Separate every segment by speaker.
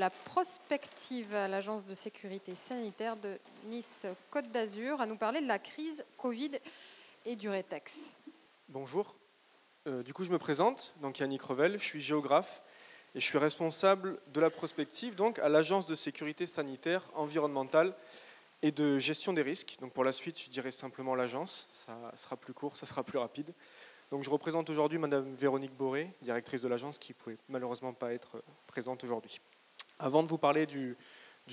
Speaker 1: la prospective à l'Agence de sécurité sanitaire de Nice-Côte d'Azur à nous parler de la crise Covid et du rétex.
Speaker 2: Bonjour, du coup je me présente, donc Yannick Revel, je suis géographe et je suis responsable de la prospective donc, à l'Agence de sécurité sanitaire environnementale et de gestion des risques. Donc pour la suite je dirais simplement l'agence, ça sera plus court, ça sera plus rapide. Donc je représente aujourd'hui Madame Véronique Boré, directrice de l'agence, qui ne pouvait malheureusement pas être présente aujourd'hui. Avant de vous parler du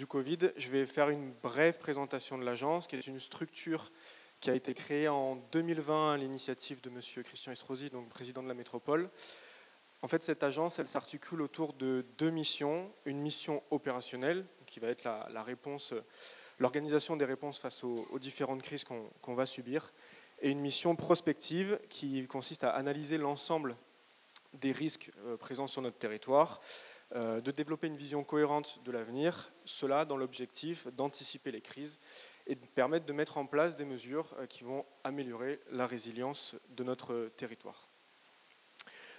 Speaker 2: Covid, je vais faire une brève présentation de l'agence, qui est une structure qui a été créée en 2020 à l'initiative de M. Christian Estrosi, donc président de la métropole. En fait, cette agence, elle s'articule autour de deux missions. Une mission opérationnelle, qui va être la réponse, l'organisation des réponses face aux différentes crises qu'on va subir, et une mission prospective qui consiste à analyser l'ensemble des risques présents sur notre territoire, de développer une vision cohérente de l'avenir, cela dans l'objectif d'anticiper les crises et de permettre de mettre en place des mesures qui vont améliorer la résilience de notre territoire.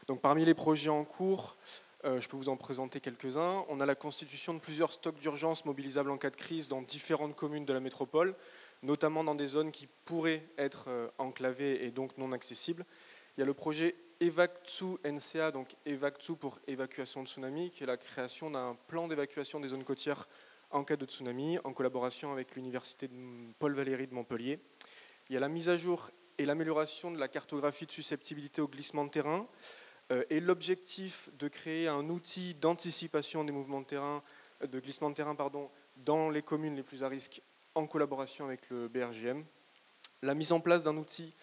Speaker 2: Donc, parmi les projets en cours, je peux vous en présenter quelques-uns. On a la constitution de plusieurs stocks d'urgence mobilisables en cas de crise dans différentes communes de la métropole, notamment dans des zones qui pourraient être enclavées et donc non accessibles. Il y a le projet EVAC2 NCA, donc EVAC2 pour évacuation de tsunami, qui est la création d'un plan d'évacuation des zones côtières en cas de tsunami, en collaboration avec l'université de Paul Valéry de Montpellier. Il y a la mise à jour et l'amélioration de la cartographie de susceptibilité au glissement de terrain, et l'objectif de créer un outil d'anticipation des mouvements de terrain, de glissement de terrain dans les communes les plus à risque en collaboration avec le BRGM. La mise en place d'un outil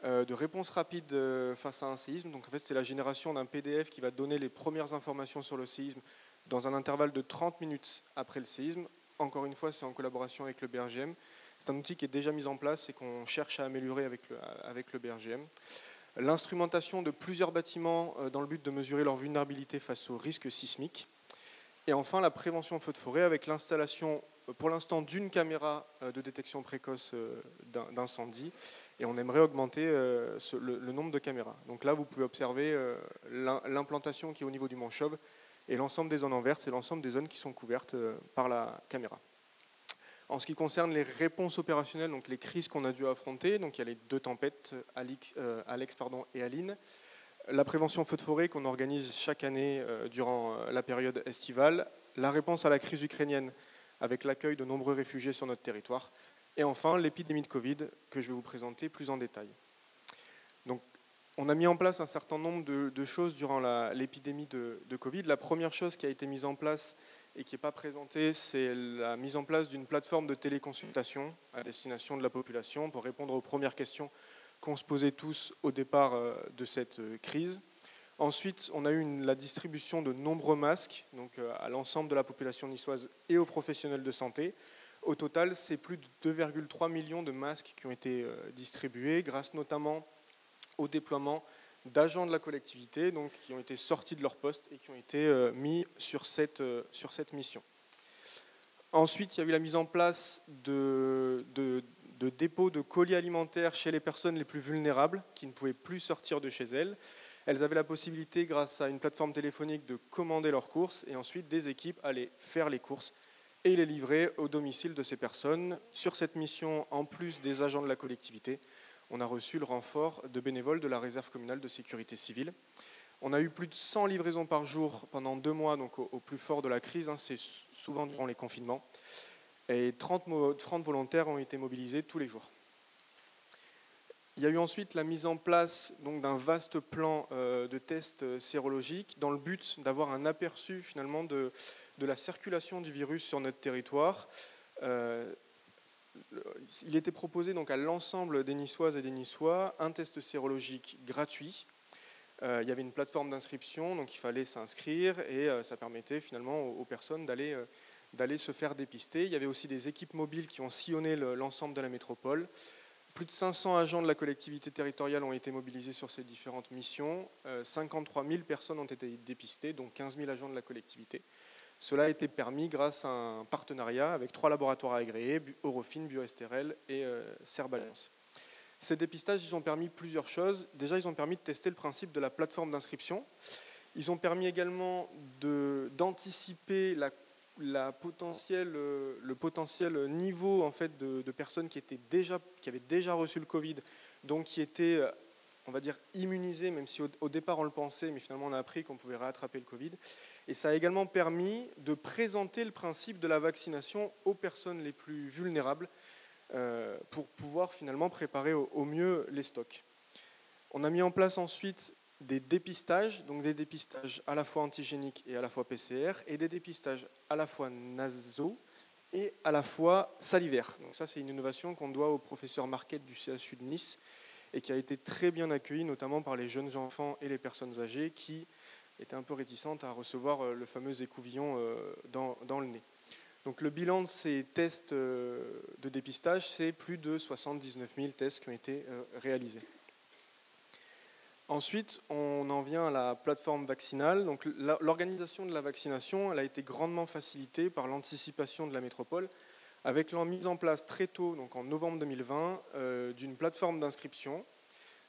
Speaker 2: de réponse rapide face à un séisme. Donc en fait, c'est la génération d'un PDF qui va donner les premières informations sur le séisme dans un intervalle de 30 minutes après le séisme. Encore une fois, c'est en collaboration avec le BRGM. C'est un outil qui est déjà mis en place et qu'on cherche à améliorer avec le BRGM. L'instrumentation de plusieurs bâtiments dans le but de mesurer leur vulnérabilité face aux risques sismiques. Et enfin, la prévention feu de forêt avec l'installation, pour l'instant, d'une caméra de détection précoce d'incendie. Et on aimerait augmenter le nombre de caméras. Donc là, vous pouvez observer l'implantation qui est au niveau du Mont Chauve et l'ensemble des zones en vert, c'est l'ensemble des zones qui sont couvertes par la caméra. En ce qui concerne les réponses opérationnelles, donc les crises qu'on a dû affronter, donc il y a les deux tempêtes, Alex et Aline, la prévention feu de forêt qu'on organise chaque année durant la période estivale, la réponse à la crise ukrainienne avec l'accueil de nombreux réfugiés sur notre territoire, et enfin l'épidémie de Covid que je vais vous présenter plus en détail. Donc, on a mis en place un certain nombre de choses durant l'épidémie de Covid. La première chose qui a été mise en place et qui n'est pas présentée, c'est la mise en place d'une plateforme de téléconsultation à destination de la population pour répondre aux premières questions qu'on se posait tous au départ de cette crise. Ensuite, on a eu la distribution de nombreux masques donc, à l'ensemble de la population niçoise et aux professionnels de santé. Au total, c'est plus de 2,3 millions de masques qui ont été distribués, grâce notamment au déploiement d'agents de la collectivité donc, qui ont été sortis de leur poste et qui ont été mis sur cette mission. Ensuite, il y a eu la mise en place de dépôts de colis alimentaires chez les personnes les plus vulnérables qui ne pouvaient plus sortir de chez elles. Elles avaient la possibilité, grâce à une plateforme téléphonique, de commander leurs courses et ensuite des équipes allaient faire les courses et les livrer au domicile de ces personnes. Sur cette mission, en plus des agents de la collectivité, on a reçu le renfort de bénévoles de la réserve communale de sécurité civile. On a eu plus de 100 livraisons par jour pendant 2 mois, donc au plus fort de la crise, c'est souvent durant les confinements. Et 30 volontaires ont été mobilisés tous les jours. Il y a eu ensuite la mise en place d'un vaste plan de tests sérologiques dans le but d'avoir un aperçu finalement de la circulation du virus sur notre territoire. Il était proposé donc à l'ensemble des Niçoises et des Niçois un test sérologique gratuit. Il y avait une plateforme d'inscription, donc il fallait s'inscrire et ça permettait finalement aux personnes d'aller se faire dépister. Il y avait aussi des équipes mobiles qui ont sillonné l'ensemble de la métropole. Plus de 500 agents de la collectivité territoriale ont été mobilisés sur ces différentes missions. 53 000 personnes ont été dépistées, dont 15 000 agents de la collectivité. Cela a été permis grâce à un partenariat avec 3 laboratoires agréés, Eurofins, BioSTRL et Cerbalance. Ces dépistages, ils ont permis plusieurs choses. Déjà, ils ont permis de tester le principe de la plateforme d'inscription. Ils ont permis également d'anticiper la le potentiel niveau en fait, de personnes qui avaient déjà reçu le Covid, donc qui étaient, on va dire, immunisées, même si au départ on le pensait, mais finalement on a appris qu'on pouvait rattraper le Covid. Et ça a également permis de présenter le principe de la vaccination aux personnes les plus vulnérables pour pouvoir finalement préparer au mieux les stocks. On a mis en place ensuite des dépistages, donc des dépistages à la fois antigéniques et à la fois PCR, et des dépistages à la fois nasaux et à la fois salivaires. Donc ça, c'est une innovation qu'on doit au professeur Marquette du CHU de Nice et qui a été très bien accueillie, notamment par les jeunes enfants et les personnes âgées qui étaient un peu réticentes à recevoir le fameux écouvillon dans le nez. Donc le bilan de ces tests de dépistage, c'est plus de 79 000 tests qui ont été réalisés. Ensuite, on en vient à la plateforme vaccinale. Donc, l'organisation de la vaccination elle a été grandement facilitée par l'anticipation de la métropole, avec la mise en place très tôt, donc en novembre 2020, d'une plateforme d'inscription.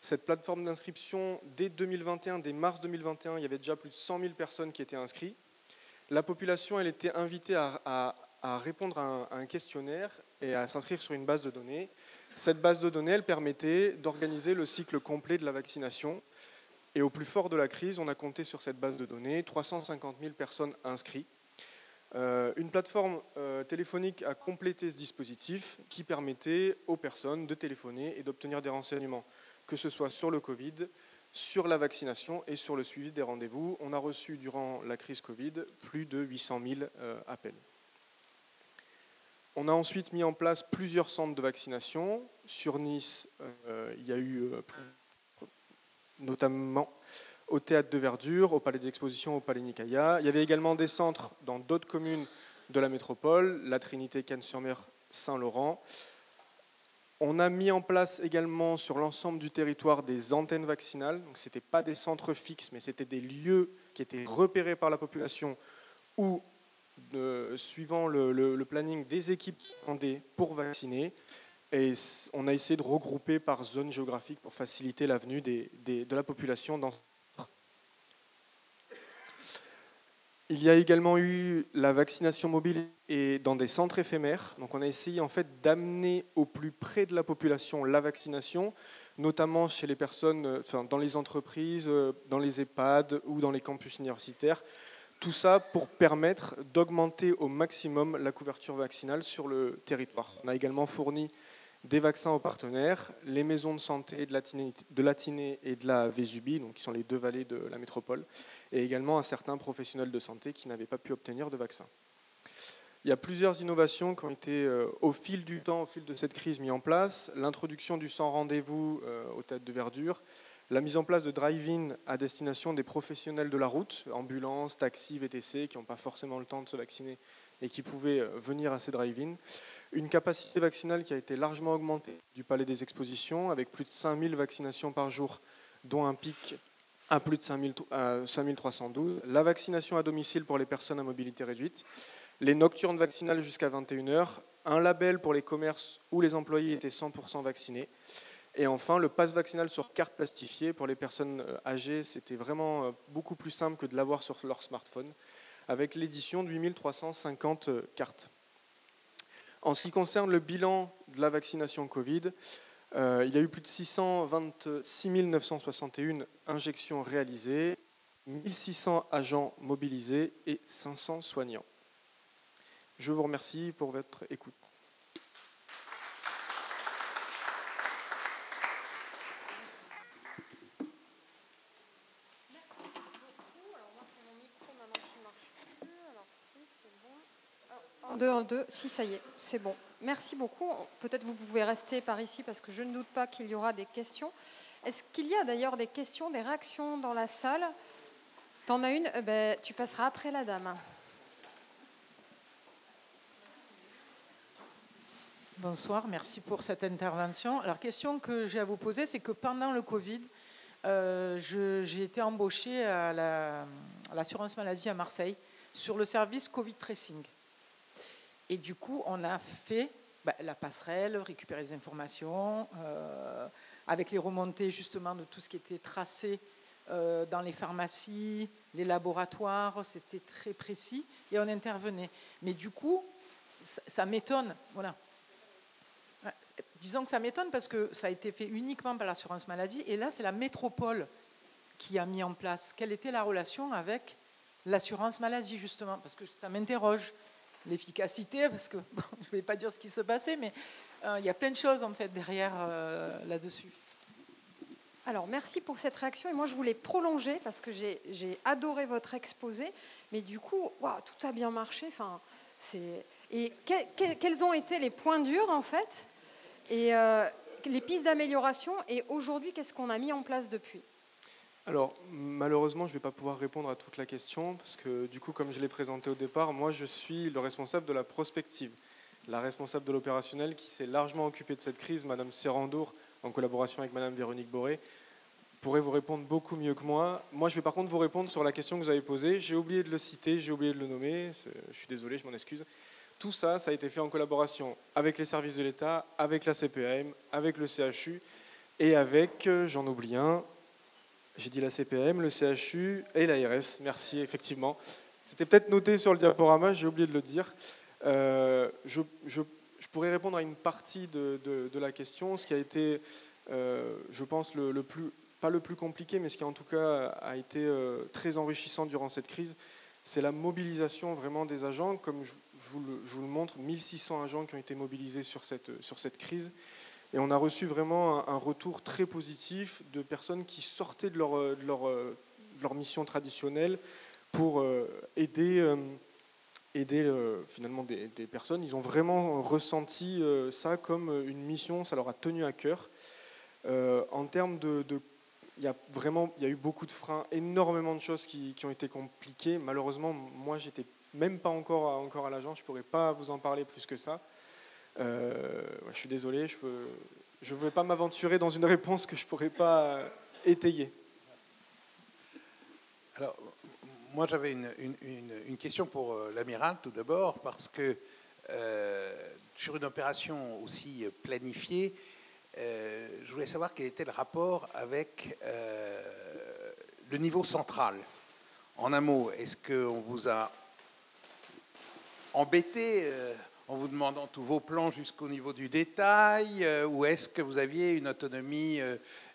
Speaker 2: Cette plateforme d'inscription, dès 2021, dès mars 2021, il y avait déjà plus de 100 000 personnes qui étaient inscrites. La population elle était invitée à répondre à un questionnaire et à s'inscrire sur une base de données. Cette base de données, elle permettait d'organiser le cycle complet de la vaccination. Et au plus fort de la crise, on a compté sur cette base de données 350 000 personnes inscrites. Une plateforme téléphonique a complété ce dispositif qui permettait aux personnes de téléphoner et d'obtenir des renseignements, que ce soit sur le Covid, sur la vaccination et sur le suivi des rendez-vous. On a reçu durant la crise Covid plus de 800 000 appels. On a ensuite mis en place plusieurs centres de vaccination. Sur Nice, il y a eu notamment au Théâtre de Verdure, au Palais des Expositions, au Palais Nicaïa. Il y avait également des centres dans d'autres communes de la métropole, la Trinité, Cannes-sur-Mer, Saint-Laurent. On a mis en place également sur l'ensemble du territoire des antennes vaccinales. Donc, ce n'étaient pas des centres fixes, mais c'était des lieux qui étaient repérés par la population où, suivant le planning des équipes pour vacciner. Et on a essayé de regrouper par zone géographique pour faciliter la venue de la population dans ce centre. Il y a également eu la vaccination mobile et dans des centres éphémères. Donc on a essayé en fait d'amener au plus près de la population la vaccination, notamment chez les personnes, dans les entreprises, dans les EHPAD ou dans les campus universitaires. Tout ça pour permettre d'augmenter au maximum la couverture vaccinale sur le territoire. On a également fourni des vaccins aux partenaires, les maisons de santé de l'Atinée et de la Vésubie, donc qui sont les deux vallées de la métropole, et également à certains professionnels de santé qui n'avaient pas pu obtenir de vaccins. Il y a plusieurs innovations qui ont été au fil du temps, au fil de cette crise, mises en place. L'introduction du sans rendez-vous au Théâtre de Verdure, la mise en place de drive-in à destination des professionnels de la route, ambulances, taxis, VTC, qui n'ont pas forcément le temps de se vacciner et qui pouvaient venir à ces drive-in. Une capacité vaccinale qui a été largement augmentée du Palais des Expositions, avec plus de 5000 vaccinations par jour, dont un pic à plus de 5312. La vaccination à domicile pour les personnes à mobilité réduite. Les nocturnes vaccinales jusqu'à 21h. Un label pour les commerces où les employés étaient 100% vaccinés. Et enfin, le pass vaccinal sur carte plastifiée. Pour les personnes âgées, c'était vraiment beaucoup plus simple que de l'avoir sur leur smartphone, avec l'édition de 8350 cartes. En ce qui concerne le bilan de la vaccination Covid, il y a eu plus de 626 961 injections réalisées, 1600 agents mobilisés et 500 soignants. Je vous remercie pour votre écoute.
Speaker 1: En deux, si ça y est, c'est bon. Merci beaucoup. Peut-être vous pouvez rester par ici parce que je ne doute pas qu'il y aura des questions. Est-ce qu'il y a d'ailleurs des questions, des réactions dans la salle? T'en as une? Tu passeras après la dame.
Speaker 3: Bonsoir, merci pour cette intervention. Alors, question que j'ai à vous poser, c'est que pendant le Covid, j'ai été embauchée à l'assurance maladie à Marseille sur le service Covid Tracing. Et du coup, on a fait la passerelle, récupérer les informations, avec les remontées justement de tout ce qui était tracé dans les pharmacies, les laboratoires, c'était très précis, et on intervenait. Mais du coup, ça m'étonne, voilà. Disons que ça m'étonne parce que ça a été fait uniquement par l'assurance maladie, et là, c'est la métropole qui a mis en place. Quelle était la relation avec l'assurance maladie, justement? Parce que ça m'interroge. L'efficacité, parce que bon, je ne vais pas dire ce qui se passait, mais il y a plein de choses, en fait, derrière là-dessus.
Speaker 1: Alors, merci pour cette réaction. Et moi, je voulais prolonger parce que j'ai adoré votre exposé. Mais du coup, wow, tout a bien marché. Enfin, et quels ont été les points durs, en fait, et les pistes d'amélioration? Et aujourd'hui, qu'est-ce qu'on a mis en place depuis?
Speaker 2: Alors, malheureusement, je ne vais pas pouvoir répondre à toute la question parce que, du coup, comme je l'ai présenté au départ, moi, je suis le responsable de la prospective, la responsable de l'opérationnel qui s'est largement occupée de cette crise, Madame Serrandour, en collaboration avec Madame Véronique Boré, pourrait vous répondre beaucoup mieux que moi. Moi, je vais par contre vous répondre sur la question que vous avez posée. J'ai oublié de le citer, j'ai oublié de le nommer. Je suis désolé, je m'en excuse. Tout ça, ça a été fait en collaboration avec les services de l'État, avec la CPAM, avec le CHU et avec, j'en oublie un, j'ai dit la CPAM, le CHU et l'ARS. Merci, effectivement. C'était peut-être noté sur le diaporama, j'ai oublié de le dire. Je pourrais répondre à une partie de la question. Ce qui a été, je pense, pas le plus compliqué, mais ce qui en tout cas a été très enrichissant durant cette crise, c'est la mobilisation vraiment des agents. Comme je vous le montre, 1600 agents qui ont été mobilisés sur cette crise. Et on a reçu vraiment un retour très positif de personnes qui sortaient de leur mission traditionnelle pour aider finalement des personnes. Ils ont vraiment ressenti ça comme une mission, ça leur a tenu à cœur. En termes il y a eu beaucoup de freins, énormément de choses qui ont été compliquées. Malheureusement, moi, j'étais même pas encore à l'agence, je pourrais pas vous en parler plus que ça. Je suis désolé, je ne veux pas m'aventurer dans une réponse que je ne pourrais pas étayer.
Speaker 4: Alors, moi j'avais une question pour l'amiral tout d'abord, parce que sur une opération aussi planifiée, je voulais savoir quel était le rapport avec le niveau central. En un mot, est-ce qu'on vous a embêté en vous demandant tous vos plans jusqu'au niveau du détail, ou est-ce que vous aviez une autonomie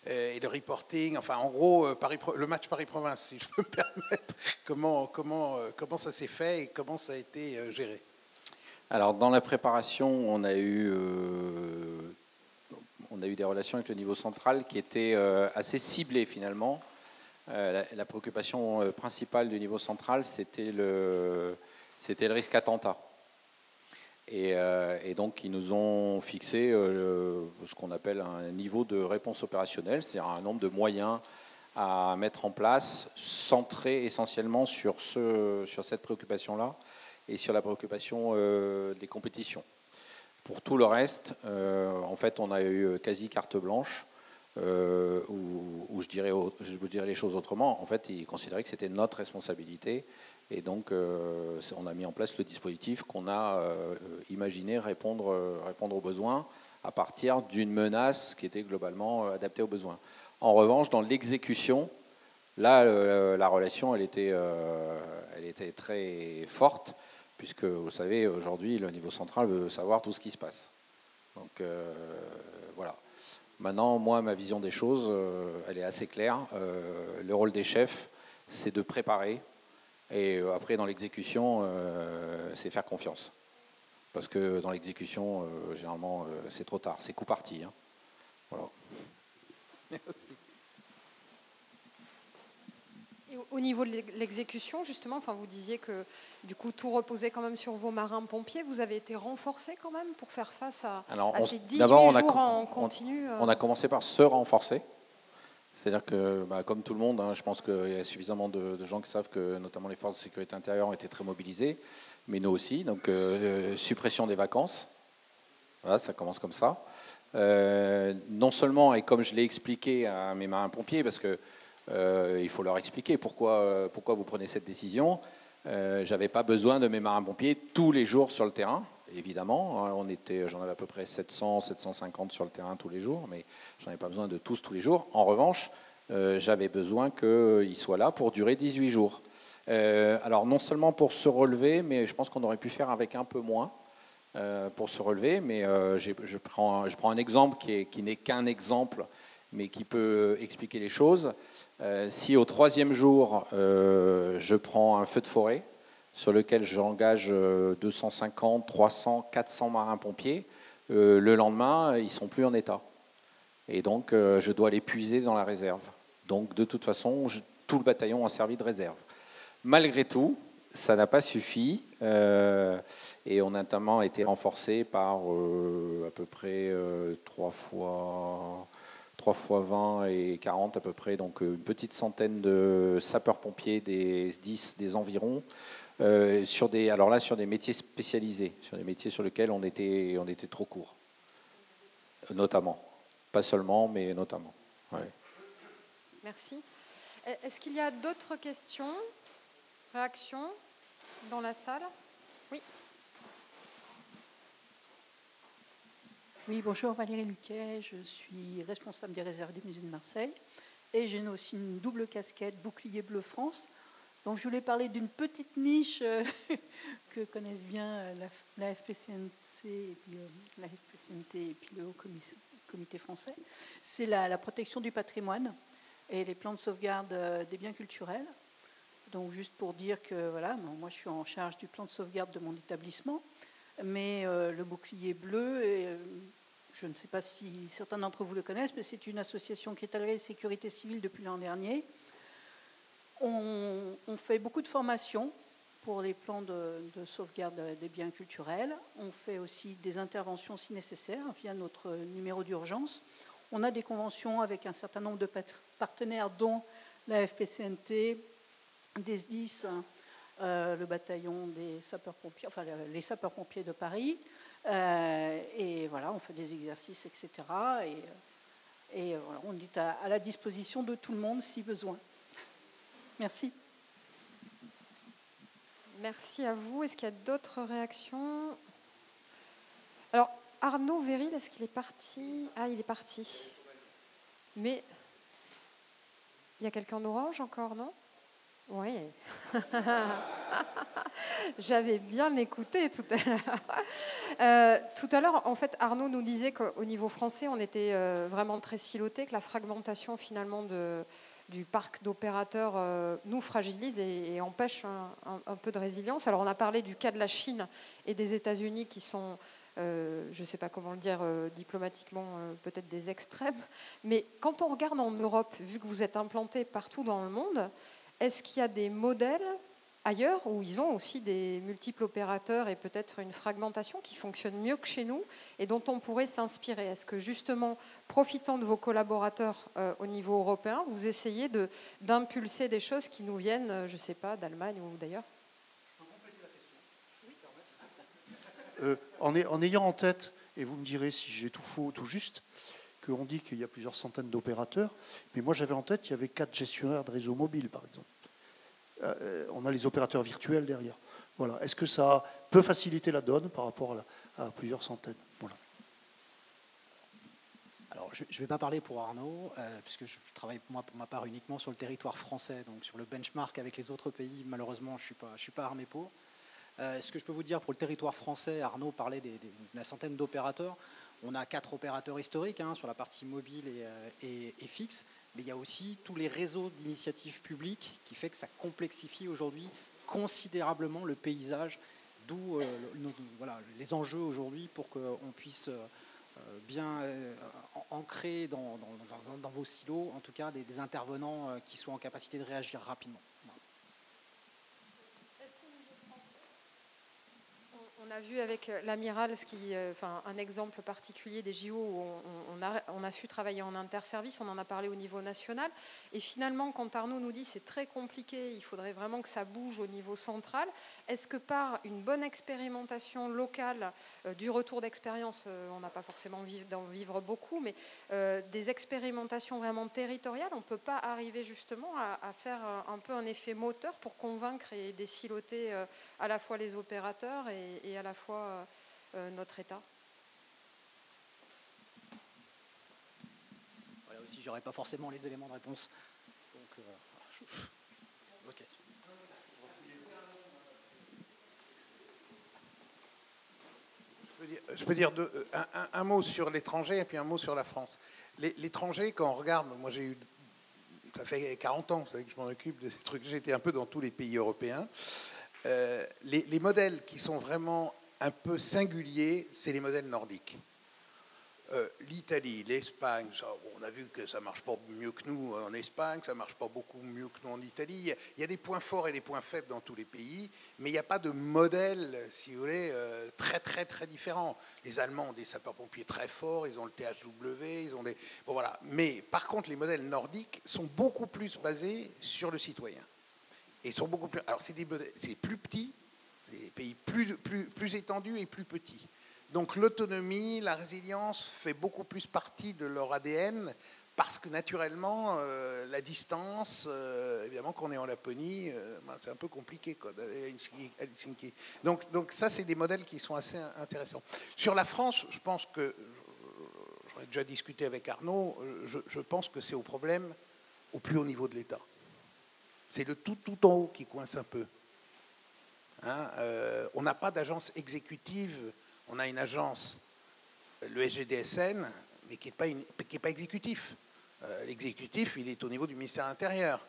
Speaker 4: et le reporting, enfin en gros le match Paris-Province, si je peux me permettre, comment ça s'est fait et comment ça a été géré?
Speaker 5: Alors dans la préparation, on a eu des relations avec le niveau central qui étaient assez ciblées finalement. La préoccupation principale du niveau central, c'était le risque attentat. Et donc, ils nous ont fixé ce qu'on appelle un niveau de réponse opérationnelle, c'est-à-dire un nombre de moyens à mettre en place, centrés essentiellement sur cette préoccupation-là et sur la préoccupation des compétitions. Pour tout le reste, en fait, on a eu quasi carte blanche, où je dirais les choses autrement. En fait, ils considéraient que c'était notre responsabilité. Et donc, on a mis en place le dispositif qu'on a imaginé répondre aux besoins à partir d'une menace qui était globalement adaptée aux besoins. En revanche, dans l'exécution, là, la relation, elle était très forte, puisque, vous savez, aujourd'hui, le niveau central veut savoir tout ce qui se passe. Donc, voilà. Maintenant, moi, ma vision des choses, elle est assez claire. Le rôle des chefs, c'est de préparer. Et après, dans l'exécution, c'est faire confiance. Parce que dans l'exécution, généralement, c'est trop tard. C'est coup parti. Hein. Voilà.
Speaker 4: Merci.
Speaker 1: Et au niveau de l'exécution, justement, enfin, vous disiez que du coup, tout reposait quand même sur vos marins-pompiers. Vous avez été renforcés quand même pour faire face à ces 18 jours en continu
Speaker 5: On a commencé par se renforcer. C'est-à-dire que, comme tout le monde, je pense qu'il y a suffisamment de gens qui savent que notamment les forces de sécurité intérieure ont été très mobilisées, mais nous aussi. Donc, suppression des vacances. Voilà, ça commence comme ça. Non seulement, et comme je l'ai expliqué à mes marins-pompiers, parce que il faut leur expliquer pourquoi vous prenez cette décision. Je n'avais pas besoin de mes marins-pompiers tous les jours sur le terrain, évidemment. J'en avais à peu près 700, 750 sur le terrain tous les jours, mais je n'en avais pas besoin de tous les jours. En revanche, j'avais besoin qu'il soit là pour durer 18 jours. Alors non seulement pour se relever, mais je pense qu'on aurait pu faire avec un peu moins pour se relever. Mais je prends un exemple qui n'est qu'un exemple, mais qui peut expliquer les choses. Si au 3e jour, je prends un feu de forêt sur lequel j'engage 250, 300, 400 marins-pompiers, le lendemain, ils ne sont plus en état. Et donc, je dois les puiser dans la réserve. Donc, de toute façon, tout le bataillon a servi de réserve. Malgré tout, ça n'a pas suffi. Et on a notamment été renforcé par à peu près 3 fois 20 et 40 à peu près. Donc, une petite centaine de sapeurs-pompiers des SDIS des environs. Sur des métiers spécialisés, sur des métiers sur lesquels on était trop court. Notamment. Pas seulement, mais notamment. Ouais.
Speaker 1: Merci. Est-ce qu'il y a d'autres questions, réactions dans la salle? Oui.
Speaker 6: Oui, bonjour, Valérie Luquet, je suis responsable des réserves des musées de Marseille et j'ai aussi une double casquette Bouclier Bleu France. Donc je voulais parler d'une petite niche que connaissent bien la FPCNT et puis le Haut Comité français. C'est la protection du patrimoine et les plans de sauvegarde des biens culturels. Donc juste pour dire que voilà, moi je suis en charge du plan de sauvegarde de mon établissement, mais le Bouclier Bleu, je ne sais pas si certains d'entre vous le connaissent, mais c'est une association qui est agréée de sécurité civile depuis l'an dernier. On fait beaucoup de formations pour les plans de sauvegarde des biens culturels. On fait aussi des interventions si nécessaire via notre numéro d'urgence. On a des conventions avec un certain nombre de partenaires, dont la FPCNT, des SDIS, le bataillon des sapeurs-pompiers, enfin les sapeurs-pompiers de Paris. Et voilà, on fait des exercices, etc. Et voilà, on est à la disposition de tout le monde si besoin. Merci.
Speaker 1: Merci à vous. Est-ce qu'il y a d'autres réactions? Alors, Arnaud Véril, est-ce qu'il est parti? Ah, il est parti. Mais il y a quelqu'un d'Orange encore, non? Oui. J'avais bien écouté tout à l'heure. Tout à l'heure, en fait, Arnaud nous disait qu'au niveau français, on était vraiment très siloté, que la fragmentation finalement du parc d'opérateurs nous fragilise et empêche un peu de résilience. Alors on a parlé du cas de la Chine et des États-Unis qui sont, je ne sais pas comment le dire diplomatiquement, peut-être des extrêmes. Mais quand on regarde en Europe, vu que vous êtes implantés partout dans le monde, est-ce qu'il y a des modèles ailleurs où ils ont aussi des multiples opérateurs et peut-être une fragmentation qui fonctionne mieux que chez nous et dont on pourrait s'inspirer? Est-ce que justement, profitant de vos collaborateurs au niveau européen, vous essayez d'impulser des choses qui nous viennent, je ne sais pas, d'Allemagne ou d'ailleurs?
Speaker 7: En ayant en tête, et vous me direz si j'ai tout faux ou tout juste, qu'on dit qu'il y a plusieurs centaines d'opérateurs, mais moi j'avais en tête qu'il y avait 4 gestionnaires de réseaux mobiles, par exemple. On a les opérateurs virtuels derrière. Voilà. Est-ce que ça peut faciliter la donne par rapport à plusieurs centaines? Voilà.
Speaker 8: Alors, je ne vais pas parler pour Arnaud, puisque je travaille moi pour ma part uniquement sur le territoire français, donc sur le benchmark avec les autres pays, malheureusement, je ne suis pas armé pour. Ce que je peux vous dire pour le territoire français, Arnaud parlait de la centaine d'opérateurs. On a 4 opérateurs historiques sur la partie mobile et fixe, mais il y a aussi tous les réseaux d'initiatives publiques qui fait que ça complexifie aujourd'hui considérablement le paysage, d'où voilà, les enjeux aujourd'hui pour qu'on puisse bien ancrer dans vos silos, en tout cas des intervenants qui soient en capacité de réagir rapidement.
Speaker 1: On a vu avec l'amiral un exemple particulier des JO où on a su travailler en interservice, on en a parlé au niveau national. Et finalement, quand Arnaud nous dit c'est très compliqué, il faudrait vraiment que ça bouge au niveau central, est-ce que par une bonne expérimentation locale, du retour d'expérience, on n'a pas forcément d'en vivre beaucoup, mais des expérimentations vraiment territoriales, on ne peut pas arriver justement à faire un peu un effet moteur pour convaincre et désiloter à la fois les opérateurs et à la fois notre État?
Speaker 8: si j'aurais pas forcément les éléments de réponse. Donc, ok.
Speaker 4: Je peux dire un mot sur l'étranger et puis un mot sur la France. L'étranger, quand on regarde, moi ça fait 40 ans, vous savez, que je m'en occupe de ces trucs, j'étais un peu dans tous les pays européens. Les modèles qui sont vraiment un peu singuliers, c'est les modèles nordiques. L'Italie, l'Espagne, on a vu que ça ne marche pas mieux que nous en Espagne, ça ne marche pas beaucoup mieux que nous en Italie. Il y a des points forts et des points faibles dans tous les pays, mais il n'y a pas de modèle, si vous voulez, très très très différent. Les Allemands ont des sapeurs-pompiers très forts, ils ont le THW, ils ont des... Bon voilà. Mais par contre, les modèles nordiques sont beaucoup plus basés sur le citoyen. Et sont beaucoup plus... Alors c'est plus petit, c'est des pays plus étendus et plus petits. Donc l'autonomie, la résilience fait beaucoup plus partie de leur ADN parce que naturellement, la distance, évidemment qu'on est en Laponie, c'est un peu compliqué quoi, d'aller à Helsinki. Donc ça, c'est des modèles qui sont assez intéressants. Sur la France, je pense que, j'en ai déjà discuté avec Arnaud, je pense que c'est au problème au plus haut niveau de l'État. C'est le tout en haut qui coince un peu. Hein, on n'a pas d'agence exécutive. On a une agence, le SGDSN, mais qui n'est pas exécutif. L'exécutif, il est au niveau du ministère intérieur.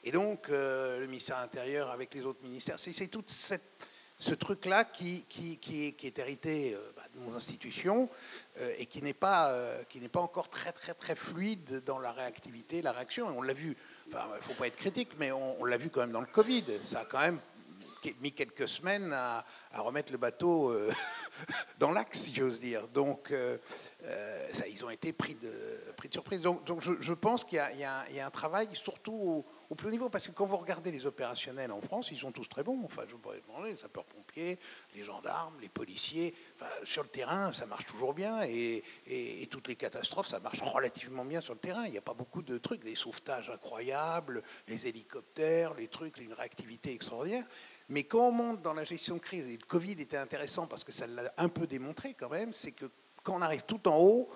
Speaker 4: Et donc, le ministère intérieur avec les autres ministères, c'est tout ce truc-là qui est hérité de nos institutions et qui n'est pas encore très, très, très fluide dans la réactivité, la réaction. On l'a vu, enfin, il ne faut pas être critique, mais on l'a vu quand même dans le Covid. Ça a quand même mis quelques semaines à remettre le bateau dans l'axe, si j'ose dire. Donc, ils ont été pris de surprise. Donc je pense qu'il y a un travail, surtout au plus haut niveau, parce que quand vous regardez les opérationnels en France, ils sont tous très bons. Enfin, je ne pourrais pas demander, les sapeurs-pompiers, les gendarmes, les policiers. Enfin, sur le terrain, ça marche toujours bien. Et toutes les catastrophes, ça marche relativement bien sur le terrain. Il n'y a pas beaucoup de trucs, des sauvetages incroyables, les hélicoptères, les trucs, une réactivité extraordinaire. Mais quand on monte dans la gestion de crise, et le Covid était intéressant parce que ça l'a un peu démontré quand même, c'est que quand on arrive tout en haut,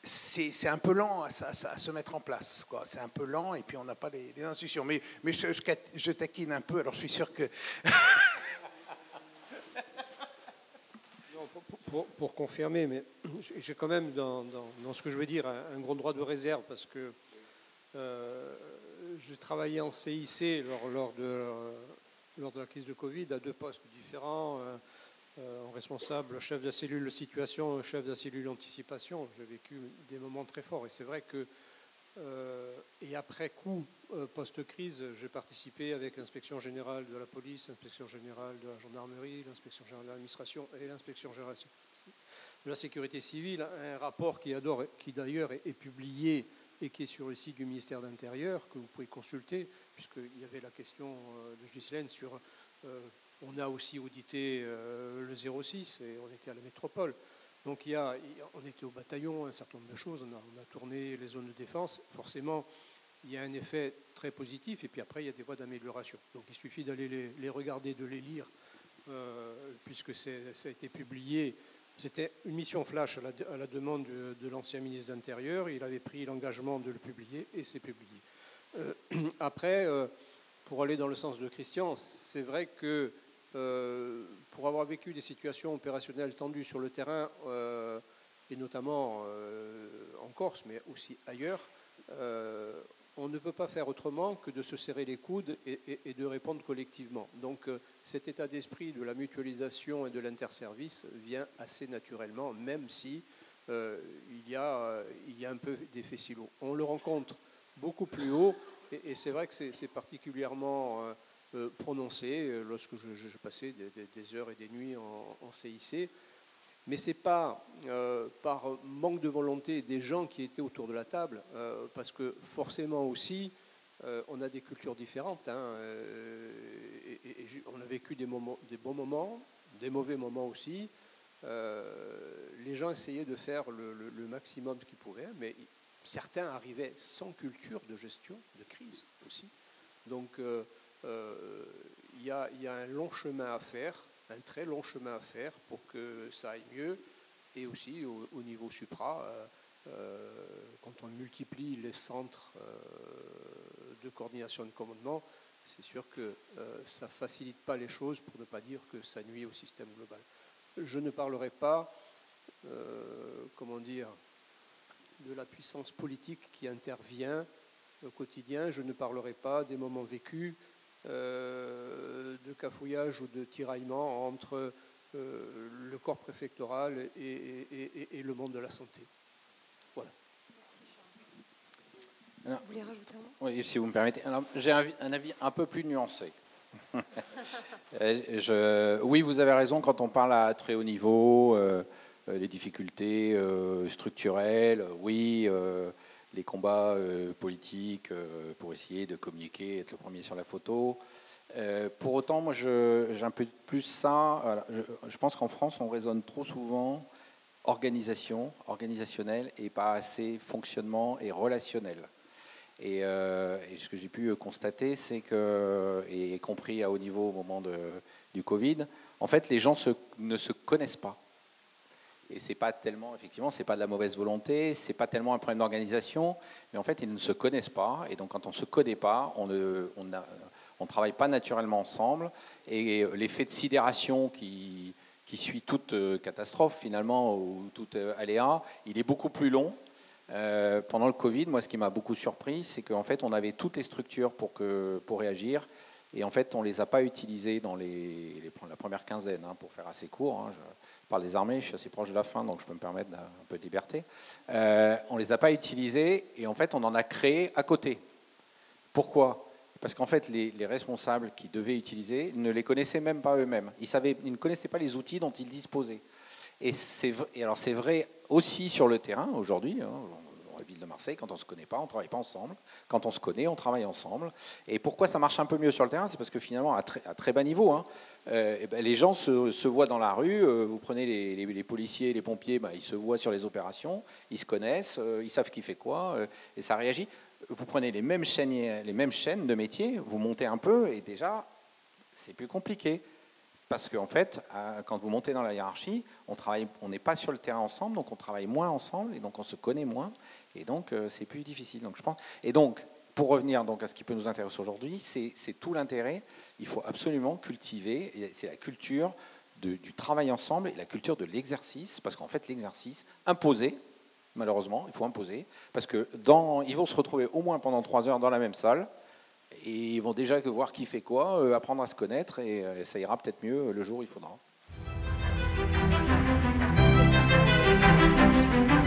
Speaker 4: c'est un peu lent à se mettre en place. C'est un peu lent et puis on n'a pas les institutions. Mais je taquine un peu, alors je suis sûr que...
Speaker 9: Non, pour confirmer, mais j'ai quand même dans ce que je veux dire un gros droit de réserve parce que j'ai travaillé en CIC lors de la crise de Covid à 2 postes différents, en responsable, chef de la cellule situation, chef de la cellule anticipation. J'ai vécu des moments très forts et c'est vrai que, et après coup, post-crise, j'ai participé avec l'inspection générale de la police, l'inspection générale de la gendarmerie, l'inspection générale de l'administration et l'inspection générale de la sécurité civile, un rapport qui d'ailleurs est publié et qui est sur le site du ministère de l'Intérieur, que vous pouvez consulter, puisqu'il y avait la question de Ghislaine sur... on a aussi audité le 06 et on était à la métropole. Donc on était au bataillon, un certain nombre de choses, on a tourné les zones de défense. Forcément, il y a un effet très positif et puis après, il y a des voies d'amélioration. Donc il suffit d'aller les regarder, de les lire, puisque ça a été publié. C'était une mission flash à la demande de l'ancien ministre de l'Intérieur. Il avait pris l'engagement de le publier et c'est publié. Après, pour aller dans le sens de Christian, c'est vrai que pour avoir vécu des situations opérationnelles tendues sur le terrain, et notamment en Corse, mais aussi ailleurs, on ne peut pas faire autrement que de se serrer les coudes et de répondre collectivement. Donc cet état d'esprit de la mutualisation et de l'interservice vient assez naturellement, même si il y a un peu d'effet silo. On le rencontre beaucoup plus haut, et c'est vrai que c'est particulièrement prononcé lorsque je passais des heures et des nuits en CIC. Mais ce n'est pas par manque de volonté des gens qui étaient autour de la table, parce que forcément aussi, on a des cultures différentes. Hein, et on a vécu des bons moments, des mauvais moments aussi. Les gens essayaient de faire le maximum qu'ils pouvaient, mais certains arrivaient sans culture de gestion de crise aussi. Donc il y a un long chemin à faire, un très long chemin à faire pour que ça aille mieux. Et aussi au niveau supra, quand on multiplie les centres de coordination et de commandement, c'est sûr que ça ne facilite pas les choses, pour ne pas dire que ça nuit au système global. Je ne parlerai pas, comment dire, de la puissance politique qui intervient au quotidien. Je ne parlerai pas des moments vécus de cafouillage ou de tiraillement entre le corps préfectoral et le monde de la santé. Voilà.
Speaker 1: Alors, vous voulez rajouter un mot ?
Speaker 5: Oui, si vous me permettez. Alors, j'ai un avis un peu plus nuancé. Oui, vous avez raison quand on parle à très haut niveau, les difficultés structurelles, oui, les combats politiques pour essayer de communiquer, être le premier sur la photo. Pour autant, moi, j'ai un peu plus ça. Je pense qu'en France, on raisonne trop souvent organisationnel et pas assez fonctionnement et relationnel. Et ce que j'ai pu constater, c'est que, et y compris à haut niveau au moment du Covid, en fait, les gens ne se connaissent pas. Et c'est pas tellement, effectivement, c'est pas de la mauvaise volonté, c'est pas tellement un problème d'organisation, mais en fait, ils ne se connaissent pas. Et donc, quand on ne se connaît pas, on ne travaille pas naturellement ensemble. Et l'effet de sidération qui suit toute catastrophe, finalement, ou toute aléa, il est beaucoup plus long. Pendant le Covid, moi, ce qui m'a beaucoup surpris, c'est qu'en fait, on avait toutes les structures pour réagir, et en fait, on ne les a pas utilisées dans la première quinzaine, pour faire assez court. Je parle des armées, je suis assez proche de la fin, donc je peux me permettre un peu de liberté. On ne les a pas utilisées, et en fait, on en a créé à côté. Pourquoi ? Parce qu'en fait, les responsables qui devaient utiliser ne les connaissaient même pas eux-mêmes. Ils ne connaissaient pas les outils dont ils disposaient. Et alors c'est vrai aussi sur le terrain aujourd'hui, dans la ville de Marseille, quand on ne se connaît pas, on ne travaille pas ensemble. Quand on se connaît, on travaille ensemble. Et pourquoi ça marche un peu mieux sur le terrain ? C'est parce que finalement, à très bas niveau, les gens se voient dans la rue. Vous prenez les policiers, les pompiers, ils se voient sur les opérations, ils se connaissent, ils savent qui fait quoi, et ça réagit. Vous prenez les mêmes chaînes de métiers, vous montez un peu, et déjà, c'est plus compliqué. Parce qu'en fait, quand vous montez dans la hiérarchie, on n'est pas sur le terrain ensemble, donc on travaille moins ensemble, et donc on se connaît moins, et donc c'est plus difficile. Donc, je pense. Et donc, pour revenir donc à ce qui peut nous intéresser aujourd'hui, c'est tout l'intérêt. Il faut absolument cultiver, et c'est la culture du travail ensemble et la culture de l'exercice, parce qu'en fait, l'exercice imposé, malheureusement, il faut imposer, parce que ils vont se retrouver au moins pendant 3 heures dans la même salle. Et ils vont déjà voir qui fait quoi, apprendre à se connaître, et ça ira peut-être mieux le jour où il faudra.
Speaker 1: Merci.